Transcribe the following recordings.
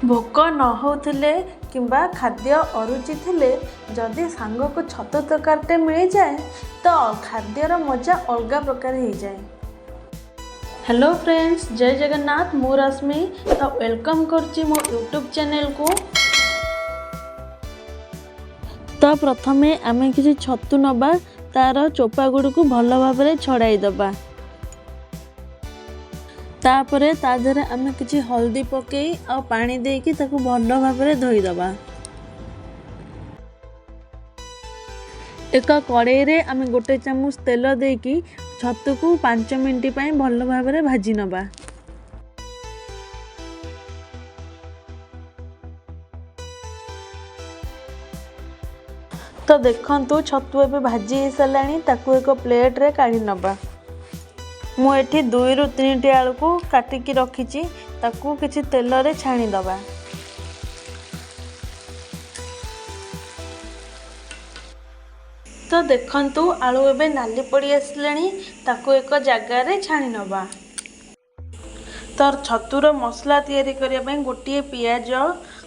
भोक न होथिले किंबा खाद्य अरुचि थिले जदि सांग को छतु तरकारीटे मिल जाए तो खाद्यर मजा अलग प्रकार हो जाए। हेलो फ्रेंड्स, जय जगन्नाथ। मु रश्मि तो वेलकम करची मो यूट्यूब चैनल को। तो प्रथमे आमे किसी छतु नबा, तार चोपा गुड़ को भल भाव में छड़ाई दबा। तापरे ता देहरे आमे किछि हल्दी पकई आ पानी देकी ताकू भल भाव में धोईदबा। एक कड़ाई रे आमे गोटे चामच तेल देकी छतु को 5 मिनट पई भल भाव में भाजी नबा। तो देखंतु छतु एबे भाजी हो साराणी। ताकू एक प्लेट रे काढ़ी नबा। मु एठी 2 ରୁ 3टी आलू को काटिकी रखीची, ताकू किछि तेल रे छाणी दबा। तो देखंतु आलू एबे नाली पड़ी आसलाणी। ताकू एक जगह रे छाणी नबा। तो छतुर मसला तैयारी करिया पई गोटिए पियाज,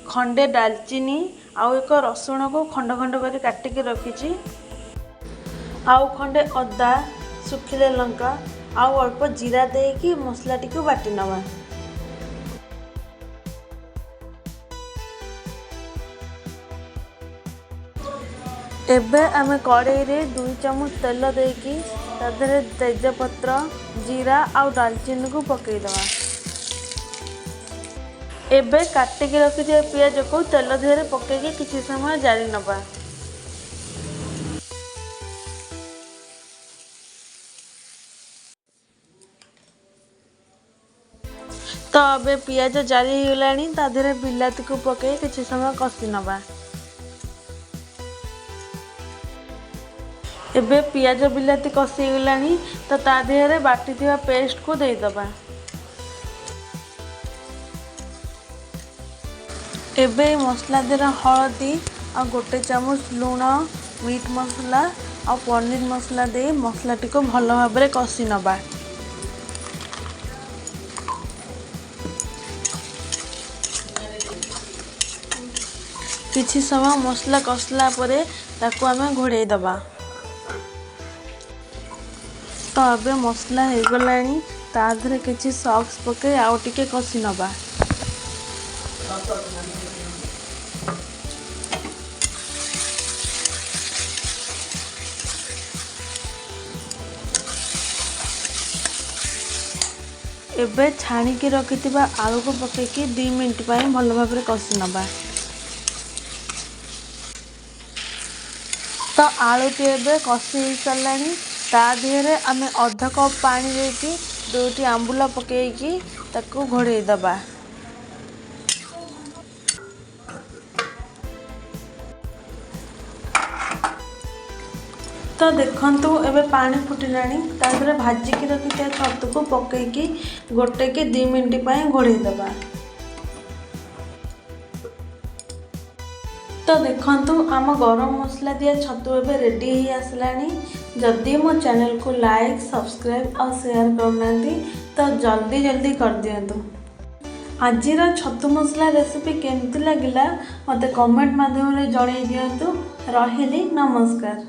खंडे दालचीनी आउ एक रसुण को खंड खंड कर काटिकी रखीची, आउ खंडे अदा, सुखिले लंका आउ अल्प जीरा देकी मसला टी बाटी नवा। एबे आमे कड़ाई रे 2 चम्मच तेल देकी तादरे तेजपत्र, जीरा आउ दालचीनी को पकई दवा। एबे काटिकी रखिथिबा पियाज को तेल देहरे पकईकी किछि समय जारी नबा। तो अबे पियाज जारी होलानी, ता देहरे बिलाती को पकई किछि समय कसी नबा। एबे पियाज बिलाती कसी गलानी, तो ता देहरे बाटी थिबा पेस्ट को देई दबा। एबे मसला देहरे हळदी आ गोटे चामच लूण, मीट मसला आ पनीर मसला दे मसला टी को भल भाव में कसी नबा। किछि समय मसला कसला परे ताकू आमे घोड़े दबा। तो अबे मसला हो गलानी, ता देहरे किछि सॉस पके आउ टिके कसी नबा। एबे छाणीकी रखिथिबा आलू को पकेकी 2 मिनट पई भल भाव में कसी नबा। तो आलू टी एबे कसी हो सारानी। ता देहरे आमे आधा कप पानी देकी 2टी आंबुला पकेकी ताकू घोड़े दबा। तो देखंतु एबे पानी फुटिलानी, ता देहरे भाजिकी रखिथिबा छतु को पकेकी गोटे की 2 मिनट पई घोड़े दबा। तो देखंतु आम गरम मसला दिया छतु एबे रेडी ही आसलानी। जदि मो चैनल को लाइक, सब्सक्राइब और शेयर करना तो जल्दी जल्दी कर दियंतु। आजिर छतु मसला रेसिपी केमती लगिला मते कमेंट माध्यम रे जणाई दियंतु। रहिली, नमस्कार।